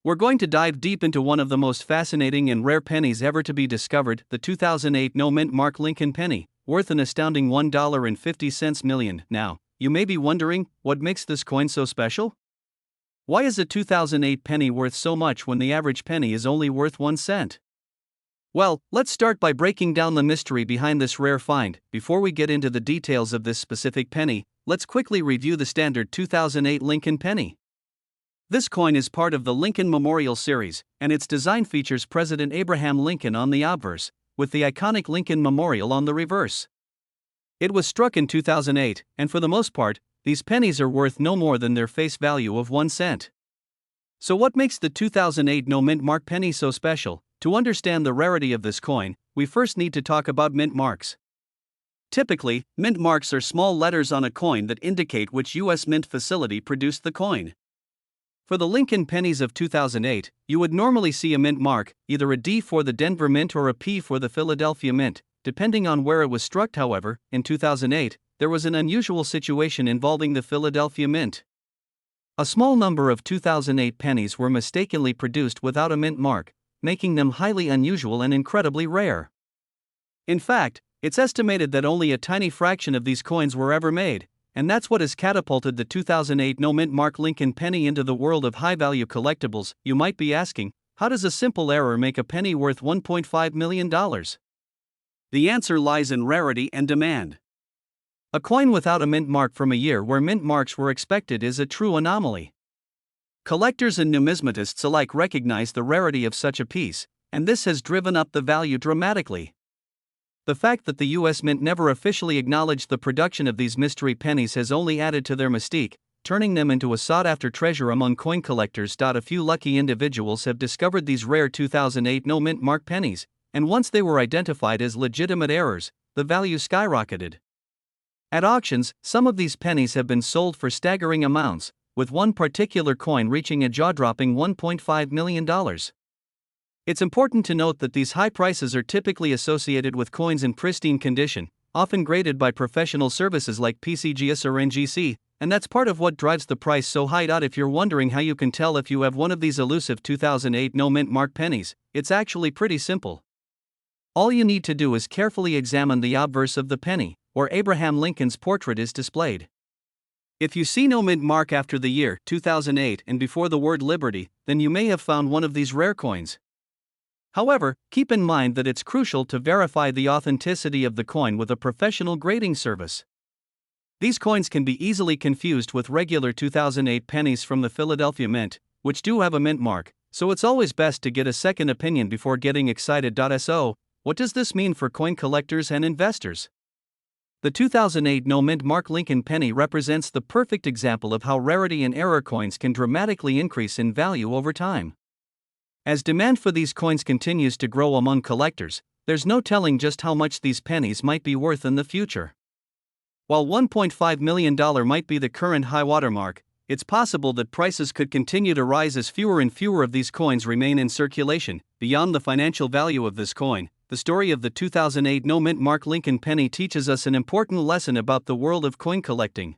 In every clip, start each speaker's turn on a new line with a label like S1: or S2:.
S1: We're going to dive deep into one of the most fascinating and rare pennies ever to be discovered, the 2008 no-mint mark Lincoln penny, worth an astounding $1.50 million. Now, you may be wondering, what makes this coin so special? Why is a 2008 penny worth so much when the average penny is only worth 1 cent? Well, let's start by breaking down the mystery behind this rare find. Before we get into the details of this specific penny, let's quickly review the standard 2008 Lincoln penny. This coin is part of the Lincoln Memorial series, and its design features President Abraham Lincoln on the obverse, with the iconic Lincoln Memorial on the reverse. It was struck in 2008, and for the most part, these pennies are worth no more than their face value of 1 cent. So what makes the 2008 no-mint mark penny so special? To understand the rarity of this coin, we first need to talk about mint marks. Typically, mint marks are small letters on a coin that indicate which U.S. mint facility produced the coin. For the Lincoln pennies of 2008, you would normally see a mint mark, either a D for the Denver Mint or a P for the Philadelphia Mint, depending on where it was struck. However, in 2008, there was an unusual situation involving the Philadelphia Mint. A small number of 2008 pennies were mistakenly produced without a mint mark, making them highly unusual and incredibly rare. In fact, it's estimated that only a tiny fraction of these coins were ever made, and that's what has catapulted the 2008 no-mint mark Lincoln penny into the world of high-value collectibles. You might be asking, how does a simple error make a penny worth $1.5 million? The answer lies in rarity and demand. A coin without a mint mark from a year where mint marks were expected is a true anomaly. Collectors and numismatists alike recognize the rarity of such a piece, and this has driven up the value dramatically. The fact that the U.S. Mint never officially acknowledged the production of these mystery pennies has only added to their mystique, turning them into a sought-after treasure among coin collectors. A few lucky individuals have discovered these rare 2008 no-mint mark pennies, and once they were identified as legitimate errors, the value skyrocketed. At auctions, some of these pennies have been sold for staggering amounts, with one particular coin reaching a jaw-dropping $1.5 million. It's important to note that these high prices are typically associated with coins in pristine condition, often graded by professional services like PCGS or NGC, and that's part of what drives the price so high. If you're wondering how you can tell if you have one of these elusive 2008 no-mint mark pennies, it's actually pretty simple. All you need to do is carefully examine the obverse of the penny, where Abraham Lincoln's portrait is displayed. If you see no mint mark after the year 2008 and before the word Liberty, then you may have found one of these rare coins. However, keep in mind that it's crucial to verify the authenticity of the coin with a professional grading service. These coins can be easily confused with regular 2008 pennies from the Philadelphia Mint, which do have a mint mark, so it's always best to get a second opinion before getting excited. So, what does this mean for coin collectors and investors? The 2008 no-mint mark Lincoln penny represents the perfect example of how rarity and error coins can dramatically increase in value over time. As demand for these coins continues to grow among collectors, there's no telling just how much these pennies might be worth in the future. While $1.5 million might be the current high watermark, it's possible that prices could continue to rise as fewer and fewer of these coins remain in circulation. Beyond the financial value of this coin, the story of the 2008 no-mint mark Lincoln penny teaches us an important lesson about the world of coin collecting.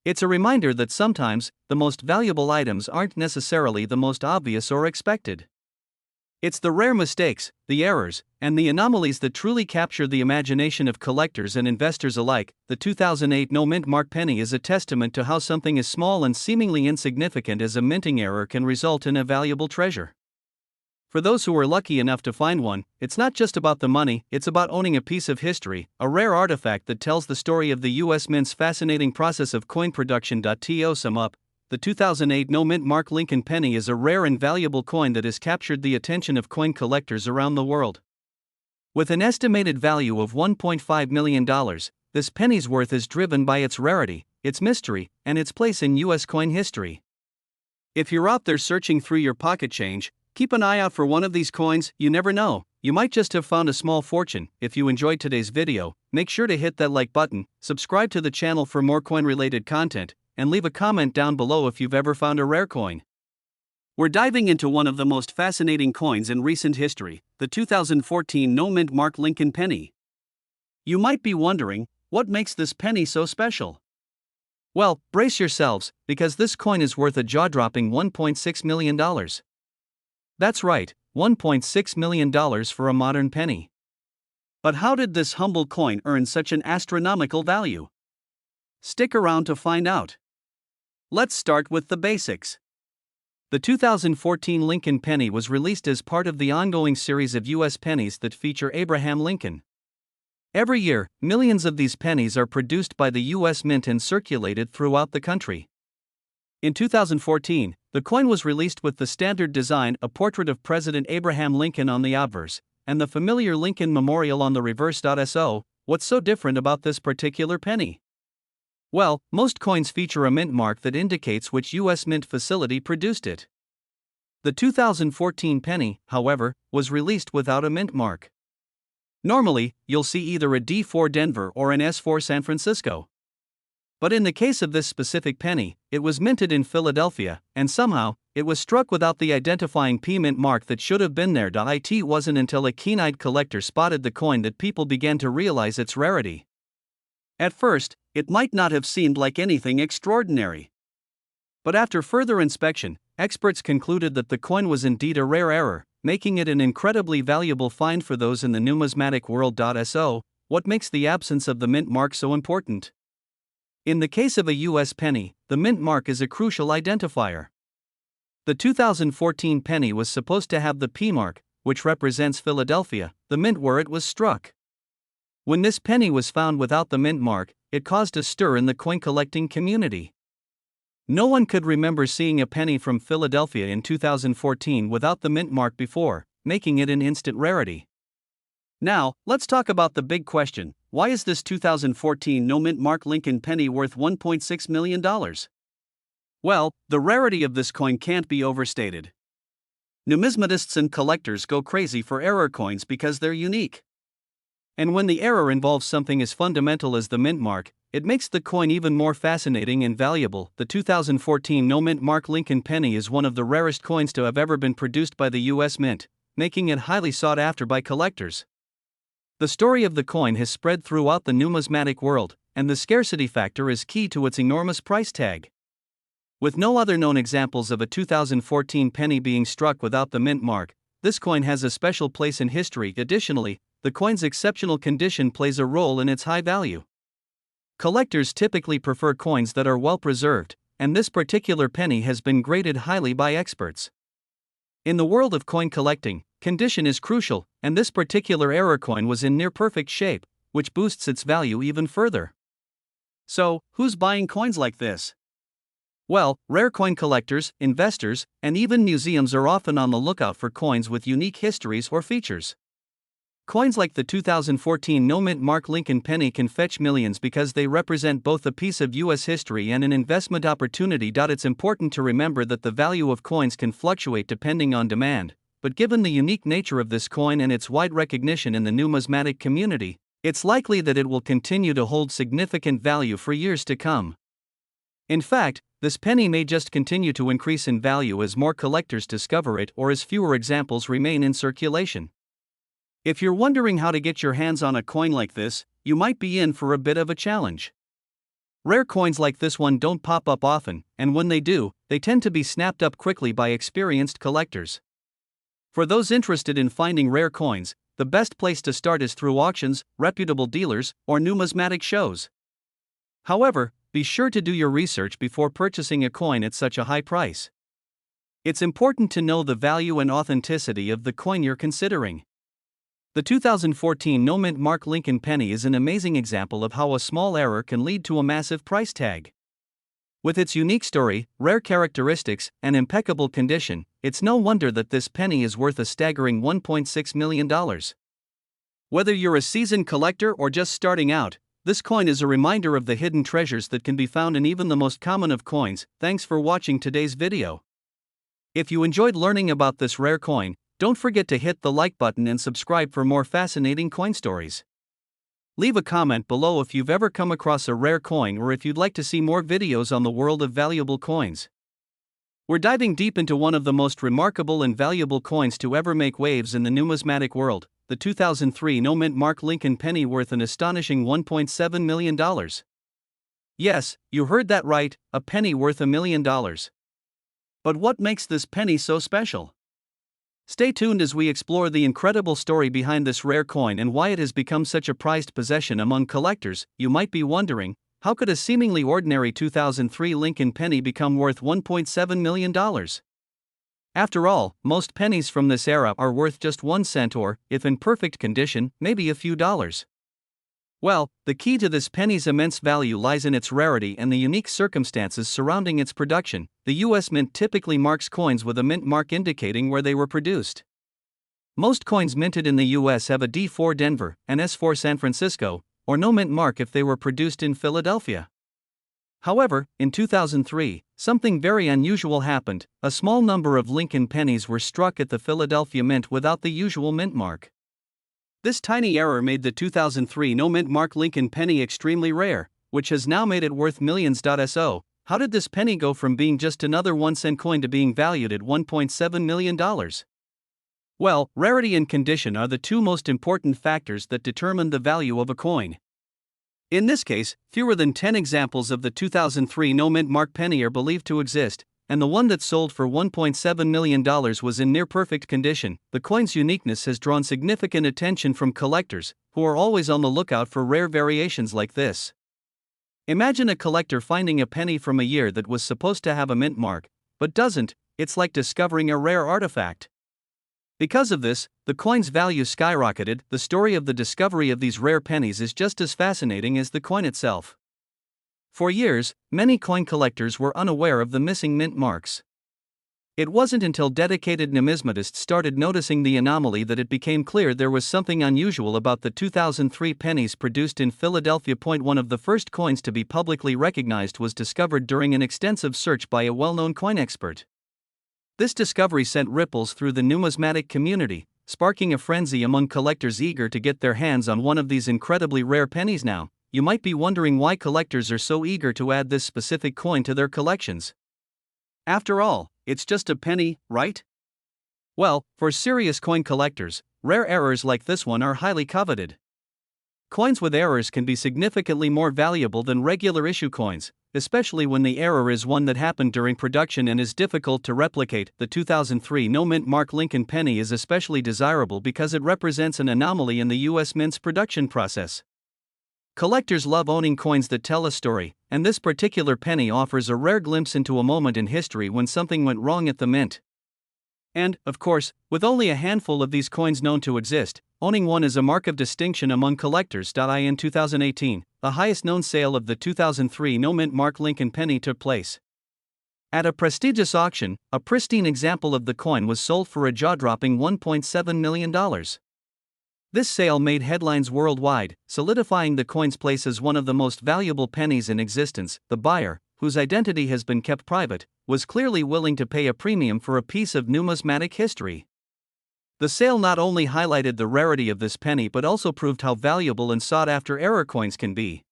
S1: It's a reminder that sometimes, the most valuable items aren't necessarily the most obvious or expected. It's the rare mistakes, the errors, and the anomalies that truly capture the imagination of collectors and investors alike. The 2008 no-mint mark penny is a testament to how something as small and seemingly insignificant as a minting error can result in a valuable treasure. For those who are lucky enough to find one, it's not just about the money, it's about owning a piece of history, a rare artifact that tells the story of the U.S. Mint's fascinating process of coin production. To sum up, the 2008 no-mint mark Lincoln penny is a rare and valuable coin that has captured the attention of coin collectors around the world. With an estimated value of $1.5 million, this penny's worth is driven by its rarity, its mystery, and its place in U.S. coin history. If you're out there searching through your pocket change, keep an eye out for one of these coins. You never know, you might just have found a small fortune. If you enjoyed today's video, make sure to hit that like button, subscribe to the channel for more coin-related content, and leave a comment down below if you've ever found a rare coin. We're diving into one of the most fascinating coins in recent history, the 2014 no-mint mark Lincoln penny. You might be wondering, what makes this penny so special? Well, brace yourselves, because this coin is worth a jaw-dropping $1.6 million. That's right, $1.6 million for a modern penny. But how did this humble coin earn such an astronomical value? Stick around to find out. Let's start with the basics. The 2014 Lincoln penny was released as part of the ongoing series of U.S. pennies that feature Abraham Lincoln. Every year, millions of these pennies are produced by the U.S. Mint and circulated throughout the country. In 2014, the coin was released with the standard design, a portrait of President Abraham Lincoln on the obverse, and the familiar Lincoln Memorial on the reverse. So, what's so different about this particular penny? Well, most coins feature a mint mark that indicates which U.S. Mint facility produced it. The 2014 penny, however, was released without a mint mark. Normally, you'll see either a D for Denver or an S for San Francisco. But in the case of this specific penny, it was minted in Philadelphia, and somehow, it was struck without the identifying P mint mark that should have been there. It wasn't until a keen-eyed collector spotted the coin that people began to realize its rarity. At first, it might not have seemed like anything extraordinary. But after further inspection, experts concluded that the coin was indeed a rare error, making it an incredibly valuable find for those in the numismatic world. So, what makes the absence of the mint mark so important? In the case of a U.S. penny, the mint mark is a crucial identifier. The 2014 penny was supposed to have the P mark, which represents Philadelphia, the mint where it was struck. When this penny was found without the mint mark, it caused a stir in the coin collecting community. No one could remember seeing a penny from Philadelphia in 2014 without the mint mark before, making it an instant rarity. Now, let's talk about the big question: why is this 2014 no mint mark Lincoln penny worth $1.6 million? Well, the rarity of this coin can't be overstated. Numismatists and collectors go crazy for error coins because they're unique. And when the error involves something as fundamental as the mint mark, it makes the coin even more fascinating and valuable. The 2014 no mint mark Lincoln penny is one of the rarest coins to have ever been produced by the U.S. Mint, making it highly sought after by collectors. The story of the coin has spread throughout the numismatic world, and the scarcity factor is key to its enormous price tag. With no other known examples of a 2014 penny being struck without the mint mark, this coin has a special place in history. Additionally, the coin's exceptional condition plays a role in its high value. Collectors typically prefer coins that are well preserved, and this particular penny has been graded highly by experts. In the world of coin collecting, condition is crucial, and this particular error coin was in near perfect shape, which boosts its value even further. So, who's buying coins like this? Well, rare coin collectors, investors, and even museums are often on the lookout for coins with unique histories or features. Coins like the 2014 no mint mark Lincoln penny can fetch millions because they represent both a piece of U.S. history and an investment opportunity. It's important to remember that the value of coins can fluctuate depending on demand, but given the unique nature of this coin and its wide recognition in the numismatic community, it's likely that it will continue to hold significant value for years to come. In fact, this penny may just continue to increase in value as more collectors discover it or as fewer examples remain in circulation. If you're wondering how to get your hands on a coin like this, you might be in for a bit of a challenge. Rare coins like this one don't pop up often, and when they do, they tend to be snapped up quickly by experienced collectors. For those interested in finding rare coins, the best place to start is through auctions, reputable dealers, or numismatic shows. However, be sure to do your research before purchasing a coin at such a high price. It's important to know the value and authenticity of the coin you're considering. The 2014 no mint mark Lincoln penny is an amazing example of how a small error can lead to a massive price tag. With its unique story, rare characteristics, and impeccable condition, it's no wonder that this penny is worth a staggering $1.6 million. Whether you're a seasoned collector or just starting out, this coin is a reminder of the hidden treasures that can be found in even the most common of coins. Thanks for watching today's video. If you enjoyed learning about this rare coin, don't forget to hit the like button and subscribe for more fascinating coin stories. Leave a comment below if you've ever come across a rare coin or if you'd like to see more videos on the world of valuable coins. We're diving deep into one of the most remarkable and valuable coins to ever make waves in the numismatic world, the 2003 no mint mark Lincoln penny worth an astonishing $1.7 million. Yes, you heard that right, a penny worth $1 million. But what makes this penny so special? Stay tuned as we explore the incredible story behind this rare coin and why it has become such a prized possession among collectors. You might be wondering, how could a seemingly ordinary 2003 Lincoln penny become worth $1.7 million? After all, most pennies from this era are worth just 1 cent or, if in perfect condition, maybe a few dollars. Well, the key to this penny's immense value lies in its rarity and the unique circumstances surrounding its production. The U.S. Mint typically marks coins with a mint mark indicating where they were produced. Most coins minted in the U.S. have a D4 Denver, an S4 San Francisco, or no mint mark if they were produced in Philadelphia. However, in 2003, something very unusual happened. A small number of Lincoln pennies were struck at the Philadelphia Mint without the usual mint mark. This tiny error made the 2003 no mint mark Lincoln penny extremely rare, which has now made it worth millions. So, how did this penny go from being just another 1-cent coin to being valued at $1.7 million? Well, rarity and condition are the two most important factors that determine the value of a coin. In this case, fewer than 10 examples of the 2003 no mint mark penny are believed to exist, and the one that sold for $1.7 million was in near perfect condition. The coin's uniqueness has drawn significant attention from collectors, who are always on the lookout for rare variations like this. Imagine a collector finding a penny from a year that was supposed to have a mint mark, but doesn't. It's like discovering a rare artifact. Because of this, the coin's value skyrocketed. The story of the discovery of these rare pennies is just as fascinating as the coin itself. For years, many coin collectors were unaware of the missing mint marks. It wasn't until dedicated numismatists started noticing the anomaly that it became clear there was something unusual about the 2003 pennies produced in Philadelphia. One of the first coins to be publicly recognized was discovered during an extensive search by a well-known coin expert. This discovery sent ripples through the numismatic community, sparking a frenzy among collectors eager to get their hands on one of these incredibly rare pennies. Now, you might be wondering why collectors are so eager to add this specific coin to their collections. After all, it's just a penny, right? Well, for serious coin collectors, rare errors like this one are highly coveted. Coins with errors can be significantly more valuable than regular issue coins, especially when the error is one that happened during production and is difficult to replicate. The 2003 no mint mark Lincoln penny is especially desirable because it represents an anomaly in the U.S. Mint's production process. Collectors love owning coins that tell a story, and this particular penny offers a rare glimpse into a moment in history when something went wrong at the mint. And, of course, with only a handful of these coins known to exist, owning one is a mark of distinction among collectors. In 2018, the highest known sale of the 2003 no mint mark Lincoln penny took place. At a prestigious auction, a pristine example of the coin was sold for a jaw-dropping $1.7 million. This sale made headlines worldwide, solidifying the coin's place as one of the most valuable pennies in existence. The buyer, whose identity has been kept private, was clearly willing to pay a premium for a piece of numismatic history. The sale not only highlighted the rarity of this penny but also proved how valuable and sought-after error coins can be.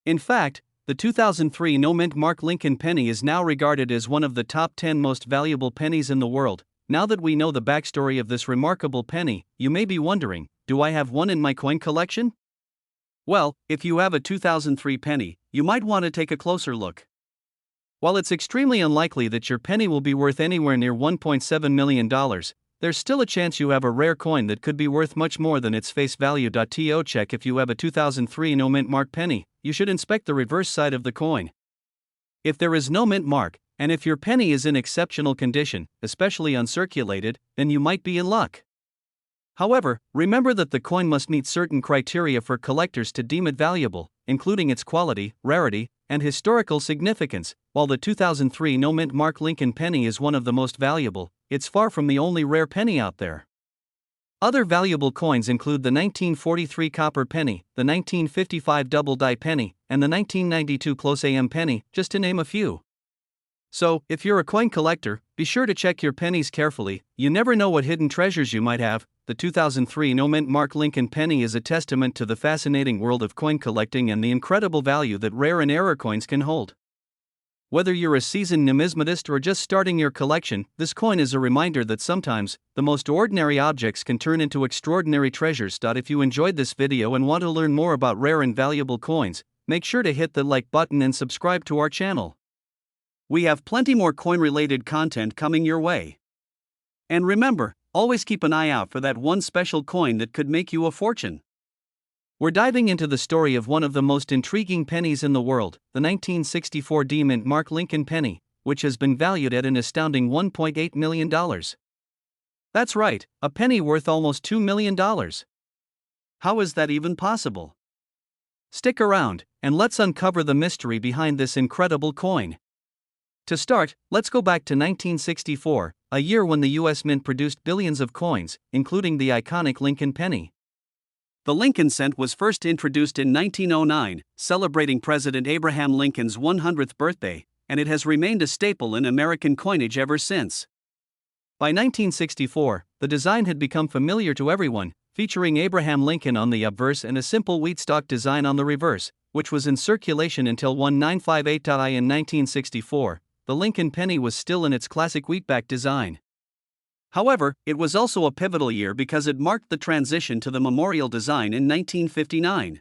S1: In fact, the 2003 no mint mark Lincoln penny is now regarded as one of the top 10 most valuable pennies in the world. Now that we know the backstory of this remarkable penny, you may be wondering, do I have one in my coin collection? Well, if you have a 2003 penny, you might want to take a closer look. While it's extremely unlikely that your penny will be worth anywhere near $1.7 million, there's still a chance you have a rare coin that could be worth much more than its face value. To check if you have a 2003 no mint mark penny, you should inspect the reverse side of the coin. If there is no mint mark, and if your penny is in exceptional condition, especially uncirculated, then you might be in luck. However, remember that the coin must meet certain criteria for collectors to deem it valuable, including its quality, rarity, and historical significance. While the 2003 no mint mark Lincoln penny is one of the most valuable, it's far from the only rare penny out there. Other valuable coins include the 1943 copper penny, the 1955 double-die penny, and the 1992 close AM penny, just to name a few. So, if you're a coin collector, be sure to check your pennies carefully. You never know what hidden treasures you might have. The 2003 no mint mark Lincoln penny is a testament to the fascinating world of coin collecting and the incredible value that rare and error coins can hold. Whether you're a seasoned numismatist or just starting your collection, this coin is a reminder that sometimes, the most ordinary objects can turn into extraordinary treasures. If you enjoyed this video and want to learn more about rare and valuable coins, make sure to hit the like button and subscribe to our channel. We have plenty more coin-related content coming your way. And remember, always keep an eye out for that one special coin that could make you a fortune. We're diving into the story of one of the most intriguing pennies in the world, the 1964 D Mint Mark Lincoln penny, which has been valued at an astounding $1.8 million. That's right, a penny worth almost $2 million. How is that even possible? Stick around, and let's uncover the mystery behind this incredible coin. To start, let's go back to 1964, a year when the U.S. Mint produced billions of coins, including the iconic Lincoln penny. The Lincoln cent was first introduced in 1909, celebrating President Abraham Lincoln's 100th birthday, and it has remained a staple in American coinage ever since. By 1964, the design had become familiar to everyone, featuring Abraham Lincoln on the obverse and a simple wheat stalk design on the reverse, which was in circulation until 1958. In 1964, the Lincoln penny was still in its classic wheatback design. However, it was also a pivotal year because it marked the transition to the memorial design in 1959.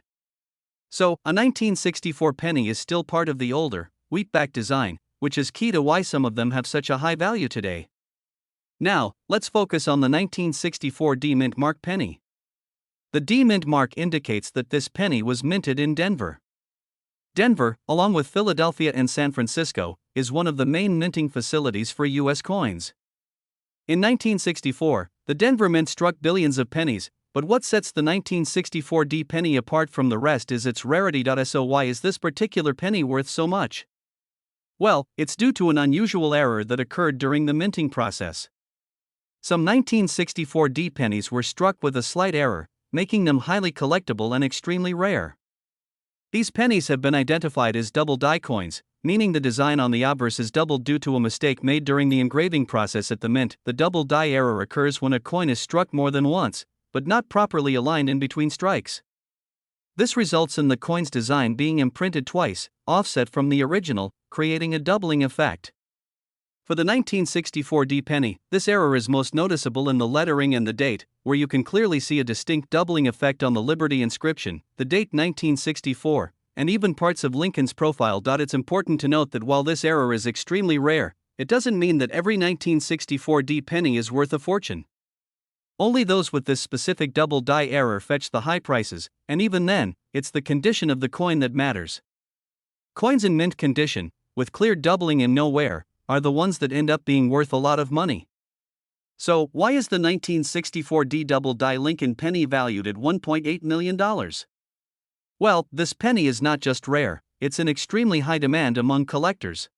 S1: So, a 1964 penny is still part of the older, wheatback design, which is key to why some of them have such a high value today. Now, let's focus on the 1964 D Mint Mark penny. The D Mint mark indicates that this penny was minted in Denver. Denver, along with Philadelphia and San Francisco, is one of the main minting facilities for U.S. coins. In 1964, the Denver Mint struck billions of pennies, but what sets the 1964 D penny apart from the rest is its rarity. So why is this particular penny worth so much? Well, it's due to an unusual error that occurred during the minting process. Some 1964 D pennies were struck with a slight error, making them highly collectible and extremely rare. These pennies have been identified as double die coins, meaning the design on the obverse is doubled due to a mistake made during the engraving process at the mint. The double die error occurs when a coin is struck more than once, but not properly aligned in between strikes. This results in the coin's design being imprinted twice, offset from the original, creating a doubling effect. For the 1964 D penny, this error is most noticeable in the lettering and the date, where you can clearly see a distinct doubling effect on the Liberty inscription, the date 1964, and even parts of Lincoln's profile. It's important to note that while this error is extremely rare, it doesn't mean that every 1964 D penny is worth a fortune. Only those with this specific double die error fetch the high prices, and even then, it's the condition of the coin that matters. Coins in mint condition, with clear doubling and no wear, are the ones that end up being worth a lot of money. So, why is the 1964 D double die Lincoln penny valued at $1.8 million? Well, this penny is not just rare, it's in extremely high demand among collectors.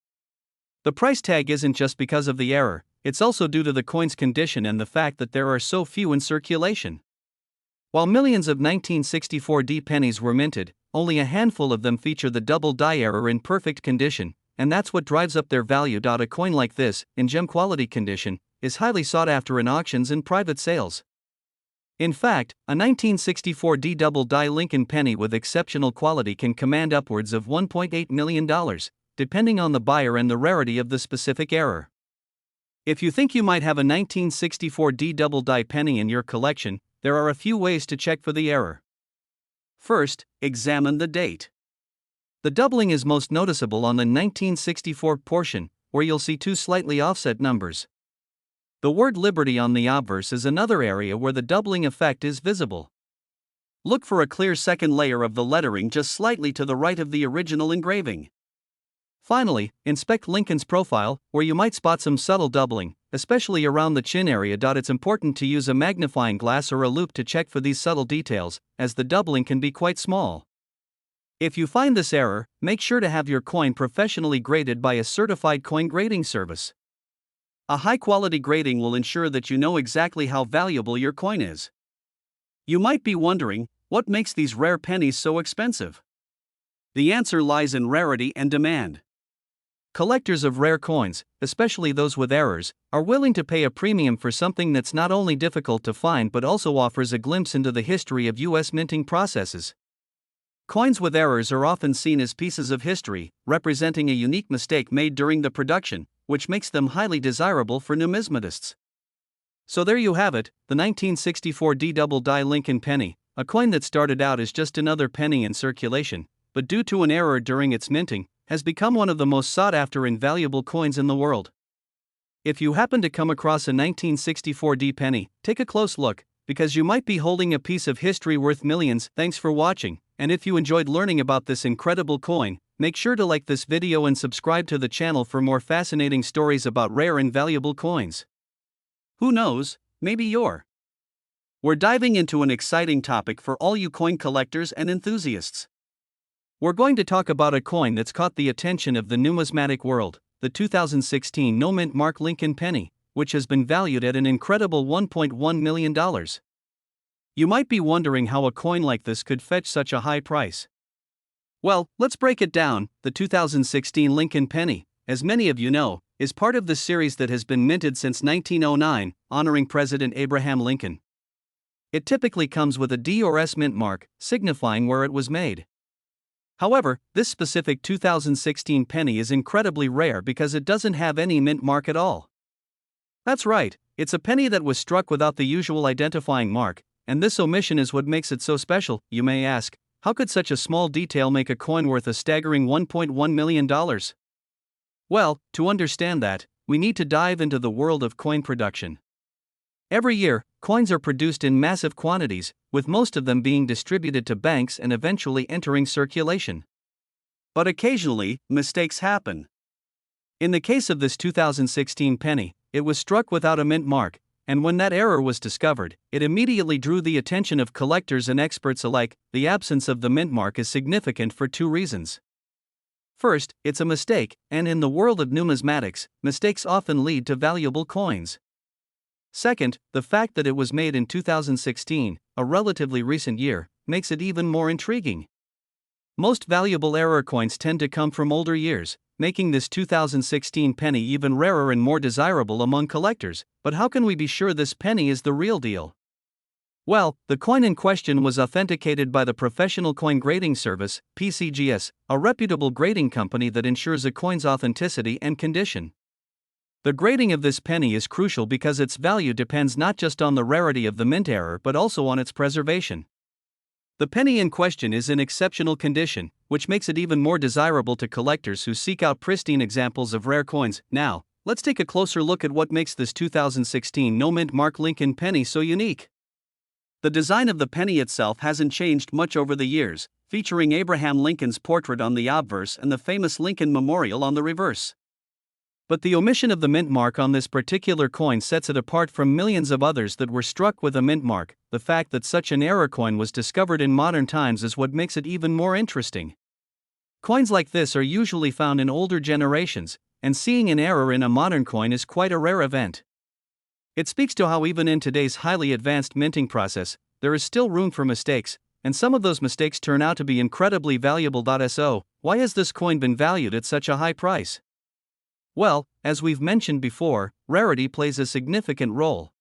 S1: The price tag isn't just because of the error, it's also due to the coin's condition and the fact that there are so few in circulation. While millions of 1964 D pennies were minted, only a handful of them feature the double die error in perfect condition, and that's what drives up their value. A coin like this, in gem quality condition, is highly sought after in auctions and private sales. In fact, a 1964 D double die Lincoln penny with exceptional quality can command upwards of $1.8 million, depending on the buyer and the rarity of the specific error. If you think you might have a 1964 D double die penny in your collection, there are a few ways to check for the error. First, examine the date. The doubling is most noticeable on the 1964 portion, where you'll see two slightly offset numbers. The word Liberty on the obverse is another area where the doubling effect is visible. Look for a clear second layer of the lettering just slightly to the right of the original engraving. Finally, inspect Lincoln's profile, where you might spot some subtle doubling, especially around the chin area. It's important to use a magnifying glass or a loupe to check for these subtle details, as the doubling can be quite small. If you find this error, make sure to have your coin professionally graded by a certified coin grading service. A high-quality grading will ensure that you know exactly how valuable your coin is. You might be wondering, what makes these rare pennies so expensive? The answer lies in rarity and demand. Collectors of rare coins, especially those with errors, are willing to pay a premium for something that's not only difficult to find but also offers a glimpse into the history of U.S. minting processes. Coins with errors are often seen as pieces of history, representing a unique mistake made during the production, which makes them highly desirable for numismatists. So there you have it, the 1964 D double die Lincoln penny, a coin that started out as just another penny in circulation, but due to an error during its minting, has become one of the most sought after and valuable coins in the world. If you happen to come across a 1964 D penny, take a close look, because you might be holding a piece of history worth millions. Thanks for watching, and if you enjoyed learning about this incredible coin, make sure to like this video and subscribe to the channel for more fascinating stories about rare and valuable coins. Who knows, maybe you're. We're diving into an exciting topic for all you coin collectors and enthusiasts. We're going to talk about a coin that's caught the attention of the numismatic world, the 2016 no-mint Mark Lincoln penny, which has been valued at an incredible $1.1 million. You might be wondering how a coin like this could fetch such a high price. Well, let's break it down. The 2016 Lincoln penny, as many of you know, is part of the series that has been minted since 1909, honoring President Abraham Lincoln. It typically comes with a D or S mint mark, signifying where it was made. However, this specific 2016 penny is incredibly rare because it doesn't have any mint mark at all. That's right, it's a penny that was struck without the usual identifying mark, and this omission is what makes it so special. You may ask, how could such a small detail make a coin worth a staggering $1.1 million? Well, to understand that, we need to dive into the world of coin production. Every year, coins are produced in massive quantities, with most of them being distributed to banks and eventually entering circulation. But occasionally, mistakes happen. In the case of this 2016 penny, it was struck without a mint mark, and when that error was discovered, it immediately drew the attention of collectors and experts alike. The absence of the mint mark is significant for two reasons. First, it's a mistake, and in the world of numismatics, mistakes often lead to valuable coins. Second, the fact that it was made in 2016, a relatively recent year, makes it even more intriguing. Most valuable error coins tend to come from older years, making this 2016 penny even rarer and more desirable among collectors. But how can we be sure this penny is the real deal? Well, the coin in question was authenticated by the Professional Coin Grading Service, PCGS, a reputable grading company that ensures a coin's authenticity and condition. The grading of this penny is crucial because its value depends not just on the rarity of the mint error but also on its preservation. The penny in question is in exceptional condition, which makes it even more desirable to collectors who seek out pristine examples of rare coins. Now, let's take a closer look at what makes this 2016 no-mint Mark Lincoln penny so unique. The design of the penny itself hasn't changed much over the years, featuring Abraham Lincoln's portrait on the obverse and the famous Lincoln Memorial on the reverse. But the omission of the mint mark on this particular coin sets it apart from millions of others that were struck with a mint mark. The fact that such an error coin was discovered in modern times is what makes it even more interesting. Coins like this are usually found in older generations, and seeing an error in a modern coin is quite a rare event. It speaks to how even in today's highly advanced minting process, there is still room for mistakes, and some of those mistakes turn out to be incredibly valuable. So, why has this coin been valued at such a high price? Well, as we've mentioned before, rarity plays a significant role.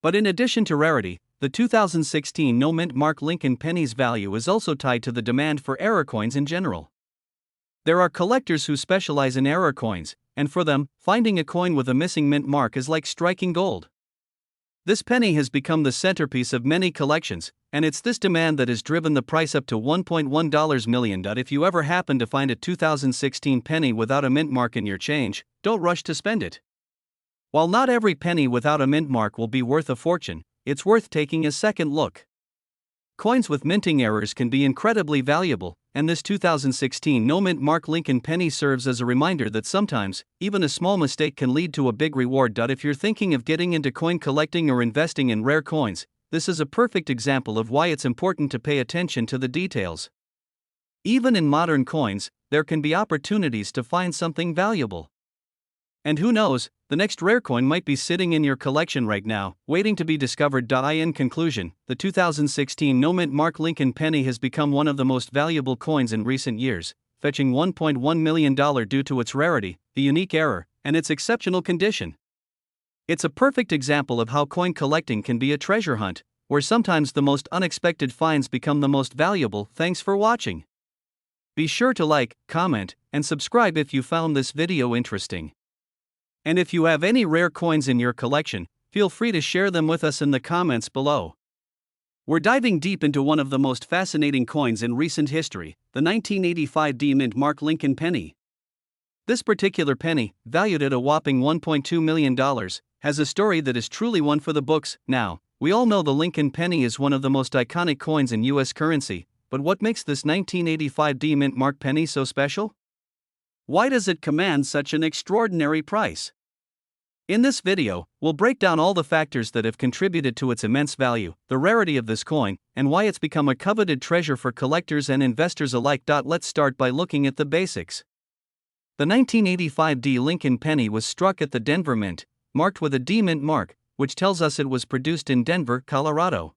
S1: But in addition to rarity, the 2016 no-mint Mark Lincoln penny's value is also tied to the demand for error coins in general. There are collectors who specialize in error coins, and for them, finding a coin with a missing mint mark is like striking gold. This penny has become the centerpiece of many collections, and it's this demand that has driven the price up to $1.1 million. If you ever happen to find a 2016 penny without a mint mark in your change, don't rush to spend it. While not every penny without a mint mark will be worth a fortune, it's worth taking a second look. Coins with minting errors can be incredibly valuable, and this 2016 no-mint Mark Lincoln penny serves as a reminder that sometimes, even a small mistake can lead to a big reward. If you're thinking of getting into coin collecting or investing in rare coins, this is a perfect example of why it's important to pay attention to the details. Even in modern coins, there can be opportunities to find something valuable. And who knows, the next rare coin might be sitting in your collection right now, waiting to be discovered. In conclusion, the 2016 no-mint Mark Lincoln penny has become one of the most valuable coins in recent years, fetching $1.1 million due to its rarity, the unique error, and its exceptional condition. It's a perfect example of how coin collecting can be a treasure hunt, where sometimes the most unexpected finds become the most valuable. Thanks for watching. Be sure to like, comment, and subscribe if you found this video interesting. And if you have any rare coins in your collection, feel free to share them with us in the comments below. We're diving deep into one of the most fascinating coins in recent history, the 1985 D Mint Mark Lincoln penny. This particular penny, valued at a whopping $1.2 million, has a story that is truly one for the books. Now, we all know the Lincoln penny is one of the most iconic coins in U.S. currency, but what makes this 1985 D mint mark penny so special? Why does it command such an extraordinary price? In this video, we'll break down all the factors that have contributed to its immense value, the rarity of this coin, and why it's become a coveted treasure for collectors and investors alike. Let's start by looking at the basics. The 1985 D Lincoln penny was struck at the Denver Mint, marked with a D mint mark, which tells us it was produced in Denver, Colorado.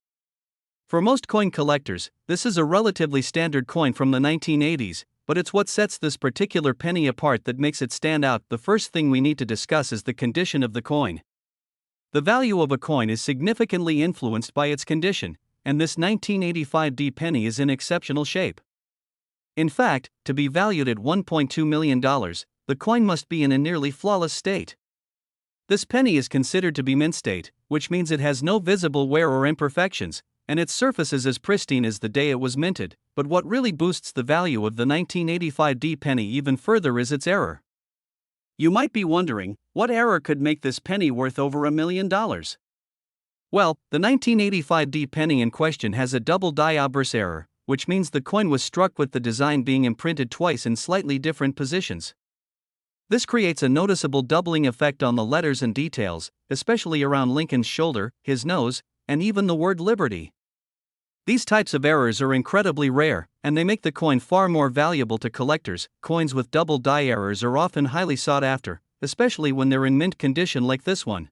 S1: For most coin collectors, this is a relatively standard coin from the 1980s, but it's what sets this particular penny apart that makes it stand out. The first thing we need to discuss is the condition of the coin. The value of a coin is significantly influenced by its condition, and this 1985 D penny is in exceptional shape. In fact, to be valued at $1.2 million, the coin must be in a nearly flawless state. This penny is considered to be mint state, which means it has no visible wear or imperfections, and its surface is as pristine as the day it was minted. But what really boosts the value of the 1985 D penny even further is its error. You might be wondering, what error could make this penny worth over $1 million? Well, the 1985 D penny in question has a double die obverse error, which means the coin was struck with the design being imprinted twice in slightly different positions. This creates a noticeable doubling effect on the letters and details, especially around Lincoln's shoulder, his nose, and even the word Liberty. These types of errors are incredibly rare, and they make the coin far more valuable to collectors. Coins with double die errors are often highly sought after, especially when they're in mint condition like this one.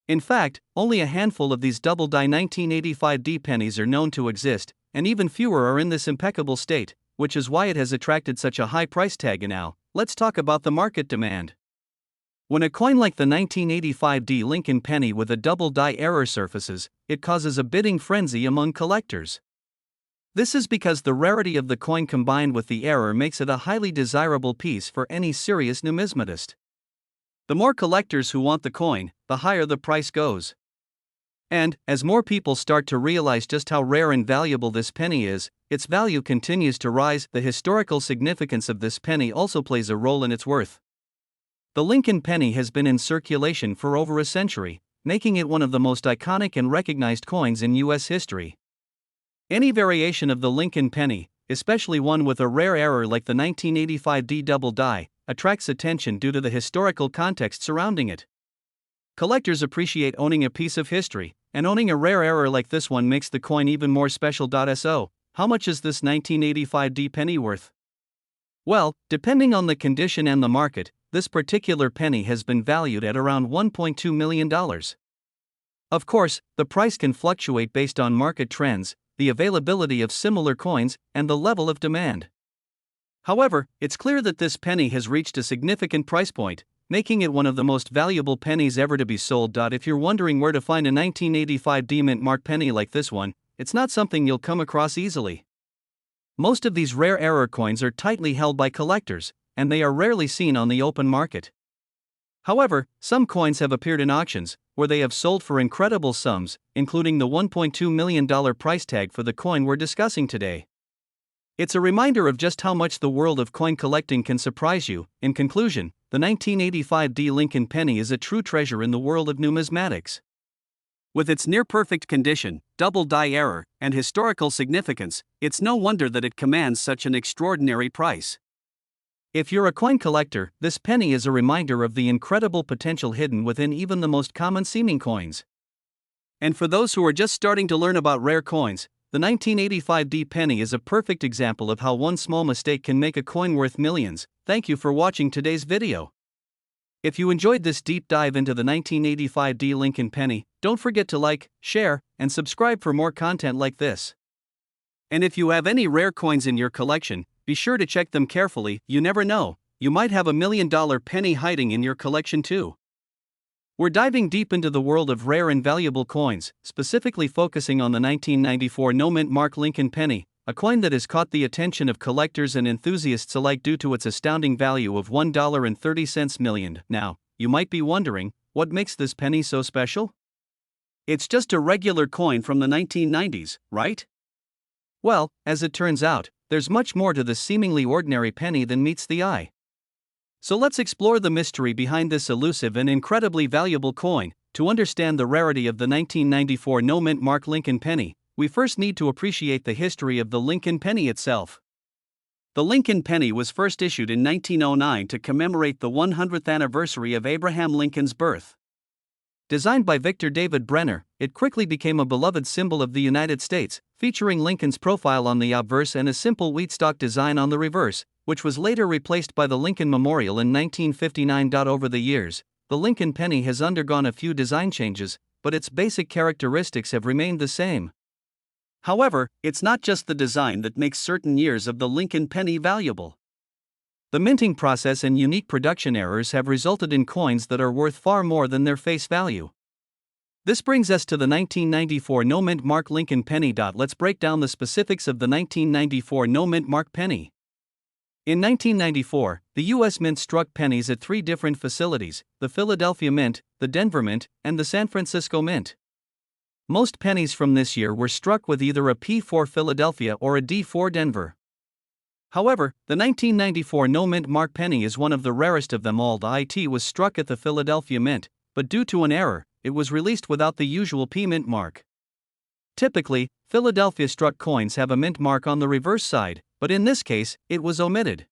S1: In fact, only a handful of these double die 1985 D pennies are known to exist, and even fewer are in this impeccable state, which is why it has attracted such a high price tag. And now, let's talk about the market demand. When a coin like the 1985 D Lincoln penny with a double die error surfaces, it causes a bidding frenzy among collectors. This is because the rarity of the coin combined with the error makes it a highly desirable piece for any serious numismatist. The more collectors who want the coin, the higher the price goes. And, as more people start to realize just how rare and valuable this penny is, its value continues to rise. The historical significance of this penny also plays a role in its worth. The Lincoln penny has been in circulation for over a century, making it one of the most iconic and recognized coins in U.S. history. Any variation of the Lincoln penny, especially one with a rare error like the 1985 D double die, attracts attention due to the historical context surrounding it. Collectors appreciate owning a piece of history, and owning a rare error like this one makes the coin even more special. So, how much is this 1985 D penny worth? Well, depending on the condition and the market, this particular penny has been valued at around $1.2 million. Of course, the price can fluctuate based on market trends, the availability of similar coins, and the level of demand. However, it's clear that this penny has reached a significant price point, making it one of the most valuable pennies ever to be sold. If you're wondering where to find a 1985 D mint mark penny like this one, it's not something you'll come across easily. Most of these rare error coins are tightly held by collectors, and they are rarely seen on the open market. However, some coins have appeared in auctions, where they have sold for incredible sums, including the $1.2 million price tag for the coin we're discussing today. It's a reminder of just how much the world of coin collecting can surprise you. In conclusion, the 1985 D Lincoln penny is a true treasure in the world of numismatics. With its near-perfect condition, double die error, and historical significance, it's no wonder that it commands such an extraordinary price. If you're a coin collector, this penny is a reminder of the incredible potential hidden within even the most common-seeming coins. And for those who are just starting to learn about rare coins, the 1985 D penny is a perfect example of how one small mistake can make a coin worth millions. Thank you for watching today's video. If you enjoyed this deep dive into the 1985 D Lincoln penny, don't forget to like, share, and subscribe for more content like this. And if you have any rare coins in your collection, be sure to check them carefully. You never know, you might have $1 million penny hiding in your collection too. We're diving deep into the world of rare and valuable coins, specifically focusing on the 1994 no mint mark Lincoln penny, a coin that has caught the attention of collectors and enthusiasts alike due to its astounding value of $1.30 million. Now, you might be wondering, what makes this penny so special? It's just a regular coin from the 1990s, right? Well, as it turns out, there's much more to this seemingly ordinary penny than meets the eye. So let's explore the mystery behind this elusive and incredibly valuable coin. To understand the rarity of the 1994 no-mint mark Lincoln penny, we first need to appreciate the history of the Lincoln penny itself. The Lincoln penny was first issued in 1909 to commemorate the 100th anniversary of Abraham Lincoln's birth. Designed by Victor David Brenner, it quickly became a beloved symbol of the United States, featuring Lincoln's profile on the obverse and a simple wheat stalk design on the reverse, which was later replaced by the Lincoln Memorial in 1959. Over the years, the Lincoln penny has undergone a few design changes, but its basic characteristics have remained the same. However, it's not just the design that makes certain years of the Lincoln penny valuable. The minting process and unique production errors have resulted in coins that are worth far more than their face value. This brings us to the 1994 no-mint mark Lincoln penny. Let's break down the specifics of the 1994 no-mint mark penny. In 1994, the U.S. Mint struck pennies at 3 different facilities: the Philadelphia Mint, the Denver Mint, and the San Francisco Mint. Most pennies from this year were struck with either a P for Philadelphia or a D for Denver. However, the 1994 no-mint mark penny is one of the rarest of them all. The IT was struck at the Philadelphia Mint, but due to an error, it was released without the usual P mint mark. Typically, Philadelphia struck coins have a mint mark on the reverse side, but in this case, it was omitted.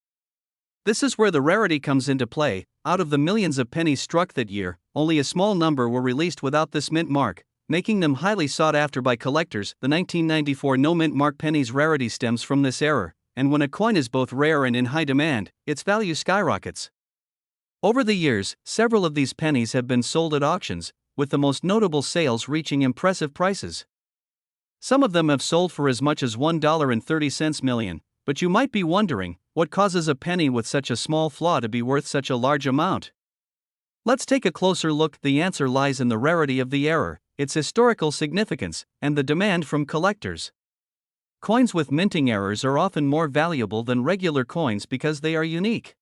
S1: This is where the rarity comes into play. Out of the millions of pennies struck that year, only a small number were released without this mint mark, making them highly sought after by collectors. The 1994 no-mint mark penny's rarity stems from this error, and when a coin is both rare and in high demand, its value skyrockets. Over the years, several of these pennies have been sold at auctions, with the most notable sales reaching impressive prices. Some of them have sold for as much as $1.30 million, but you might be wondering, what causes a penny with such a small flaw to be worth such a large amount? Let's take a closer look. The answer lies in the rarity of the error, its historical significance, and the demand from collectors. Coins with minting errors are often more valuable than regular coins because they are unique.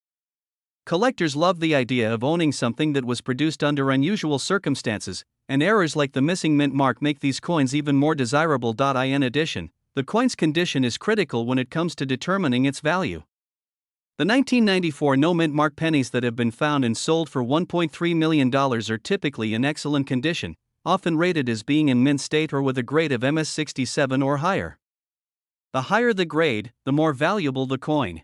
S1: Collectors love the idea of owning something that was produced under unusual circumstances, and errors like the missing mint mark make these coins even more desirable. In addition, the coin's condition is critical when it comes to determining its value. The 1994 no-mint mark pennies that have been found and sold for $1.3 million are typically in excellent condition, often rated as being in mint state or with a grade of MS67 or higher. The higher the grade, the more valuable the coin.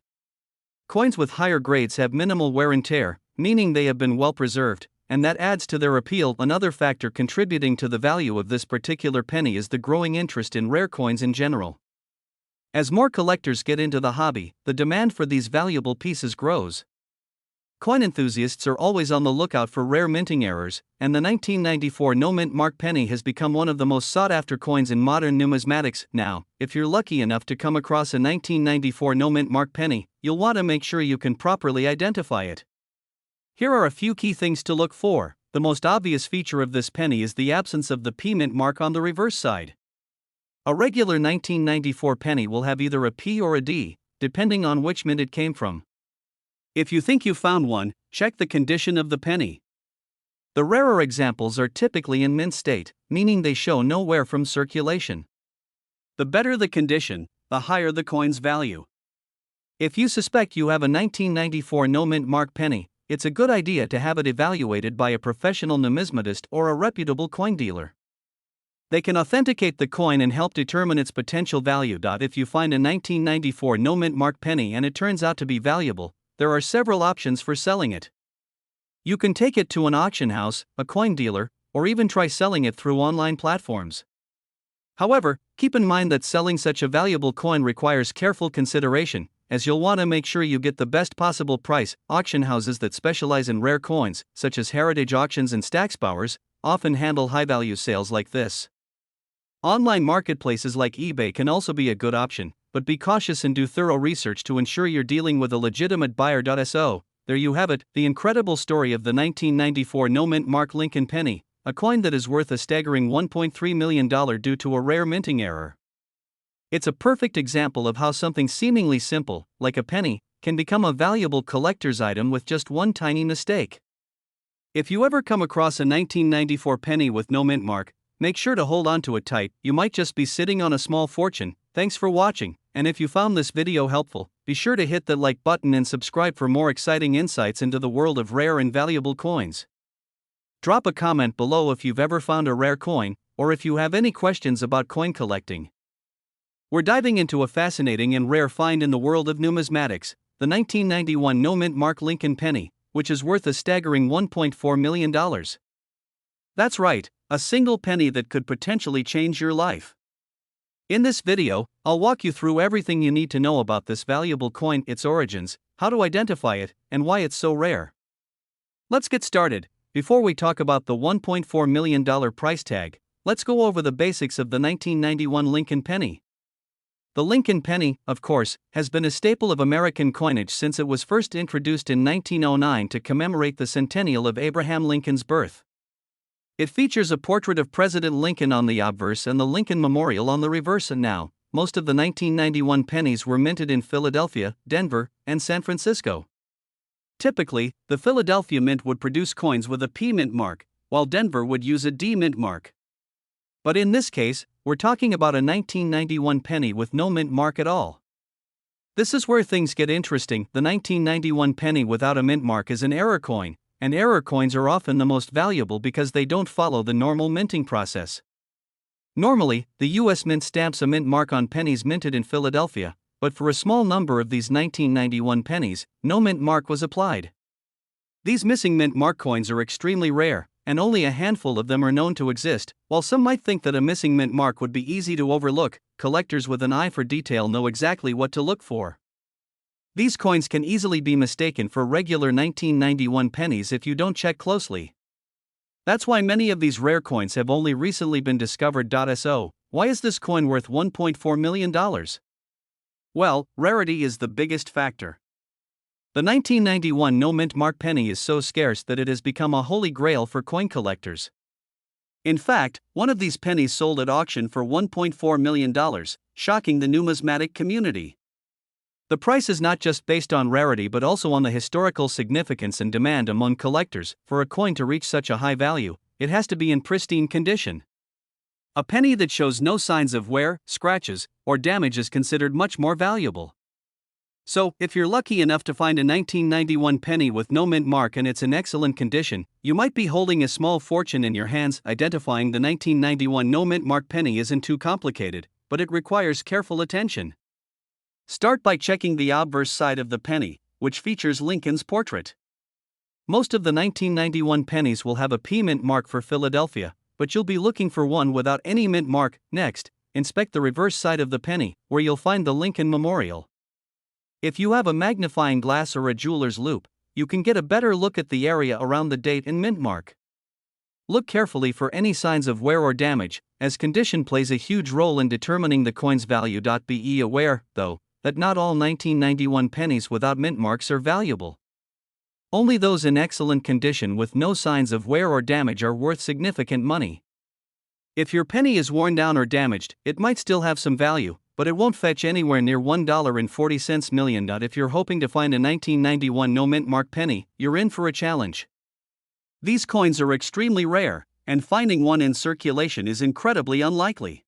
S1: Coins with higher grades have minimal wear and tear, meaning they have been well preserved, and that adds to their appeal. Another factor contributing to the value of this particular penny is the growing interest in rare coins in general. As more collectors get into the hobby, the demand for these valuable pieces grows. Coin enthusiasts are always on the lookout for rare minting errors, and the 1994 no-mint mark penny has become one of the most sought-after coins in modern numismatics. Now, if you're lucky enough to come across a 1994 no-mint mark penny, you'll want to make sure you can properly identify it. Here are a few key things to look for. The most obvious feature of this penny is the absence of the P mint mark on the reverse side. A regular 1994 penny will have either a P or a D, depending on which mint it came from. If you think you found one, check the condition of the penny. The rarer examples are typically in mint state, meaning they show no wear from circulation. The better the condition, the higher the coin's value. If you suspect you have a 1994 no-mint mark penny, it's a good idea to have it evaluated by a professional numismatist or a reputable coin dealer. They can authenticate the coin and help determine its potential value. If you find a 1994 no-mint mark penny and it turns out to be valuable, there are several options for selling it. You can take it to an auction house, a coin dealer, or even try selling it through online platforms. However, keep in mind that selling such a valuable coin requires careful consideration, as you'll want to make sure you get the best possible price. Auction houses that specialize in rare coins, such as Heritage Auctions and Stacksbowers, often handle high-value sales like this. Online marketplaces like eBay can also be a good option, but be cautious and do thorough research to ensure you're dealing with a legitimate buyer. So, there you have it, the incredible story of the 1994 no-mint mark Lincoln penny, a coin that is worth a staggering $1.3 million due to a rare minting error. It's a perfect example of how something seemingly simple, like a penny, can become a valuable collector's item with just one tiny mistake. If you ever come across a 1994 penny with no mint mark, make sure to hold on to it tight. You might just be sitting on a small fortune. Thanks for watching, and if you found this video helpful, be be sure to hit the like button and subscribe for more exciting insights into the world of rare and valuable coins. Drop a comment below if you've ever found a rare coin, or if you have any questions about coin collecting. We're diving into a fascinating and rare find in the world of numismatics, the 1991 no-mint mark Lincoln penny, which is worth a staggering $1.4 million. That's right, a single penny that could potentially change your life. In this video, I'll walk you through everything you need to know about this valuable coin, its origins, how to identify it, and why it's so rare. Let's get started. Before we talk about the $1.4 million price tag, let's go over the basics of the 1991 Lincoln penny. The Lincoln penny, of course, has been a staple of American coinage since it was first introduced in 1909 to commemorate the centennial of Abraham Lincoln's birth. It features a portrait of President Lincoln on the obverse and the Lincoln Memorial on the reverse. And now, most of the 1991 pennies were minted in Philadelphia, Denver, and San Francisco. Typically, the Philadelphia Mint would produce coins with a P mint mark, while Denver would use a D mint mark. But in this case, we're talking about a 1991 penny with no mint mark at all. This is where things get interesting. The 1991 penny without a mint mark is an error coin, and error coins are often the most valuable because they don't follow the normal minting process. Normally, the U.S. Mint stamps a mint mark on pennies minted in Philadelphia, but for a small number of these 1991 pennies, no mint mark was applied. These missing mint mark coins are extremely rare, and only a handful of them are known to exist. While some might think that a missing mint mark would be easy to overlook, collectors with an eye for detail know exactly what to look for. These coins can easily be mistaken for regular 1991 pennies if you don't check closely. That's why many of these rare coins have only recently been discovered. So, why is this coin worth $1.4 million? Well, rarity is the biggest factor. The 1991 no-mint mark penny is so scarce that it has become a holy grail for coin collectors. In fact, one of these pennies sold at auction for $1.4 million, shocking the numismatic community. The price is not just based on rarity but also on the historical significance and demand among collectors. For a coin to reach such a high value, it has to be in pristine condition. A penny that shows no signs of wear, scratches, or damage is considered much more valuable. So, if you're lucky enough to find a 1991 penny with no mint mark and it's in excellent condition, you might be holding a small fortune in your hands. Identifying the 1991 no mint mark penny isn't too complicated, but it requires careful attention. Start by checking the obverse side of the penny, which features Lincoln's portrait. Most of the 1991 pennies will have a P mint mark for Philadelphia, but you'll be looking for one without any mint mark. Next, inspect the reverse side of the penny, where you'll find the Lincoln Memorial. If you have a magnifying glass or a jeweler's loupe, you can get a better look at the area around the date and mint mark. Look carefully for any signs of wear or damage, as condition plays a huge role in determining the coin's value. Be aware, though, that not all 1991 pennies without mint marks are valuable. Only those in excellent condition with no signs of wear or damage are worth significant money. If your penny is worn down or damaged, it might still have some value, but it won't fetch anywhere near $1.40 million. If you're hoping to find a 1991 no mint mark penny, you're in for a challenge. These coins are extremely rare, and finding one in circulation is incredibly unlikely.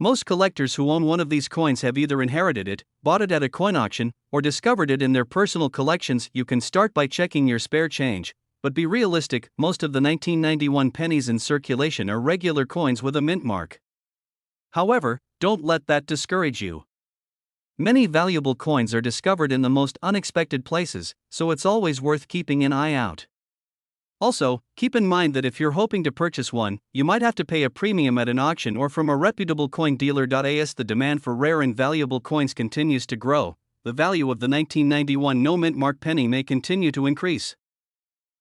S1: Most collectors who own one of these coins have either inherited it, bought it at a coin auction, or discovered it in their personal collections. You can start by checking your spare change, but be realistic. Most of the 1991 pennies in circulation are regular coins with a mint mark. However, don't let that discourage you. Many valuable coins are discovered in the most unexpected places, so it's always worth keeping an eye out. Also, keep in mind that if you're hoping to purchase one, you might have to pay a premium at an auction or from a reputable coin dealer. As the demand for rare and valuable coins continues to grow, the value of the 1991 no mint mark penny may continue to increase.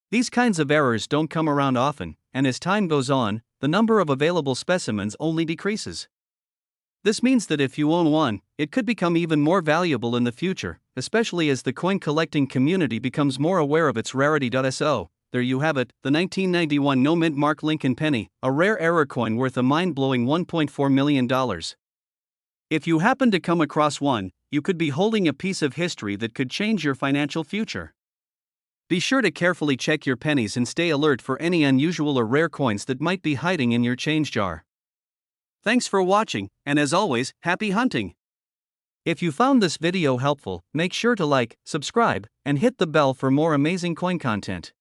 S1: These kinds of errors don't come around often, and as time goes on, the number of available specimens only decreases. This means that if you own one, it could become even more valuable in the future, especially as the coin collecting community becomes more aware of its rarity. So, there you have it, the 1991 no mint mark Lincoln penny, a rare error coin worth a mind-blowing $1.4 million. If you happen to come across one, you could be holding a piece of history that could change your financial future. Be sure to carefully check your pennies and stay alert for any unusual or rare coins that might be hiding in your change jar. Thanks for watching, and as always, happy hunting! If you found this video helpful, make sure to like, subscribe, and hit the bell for more amazing coin content.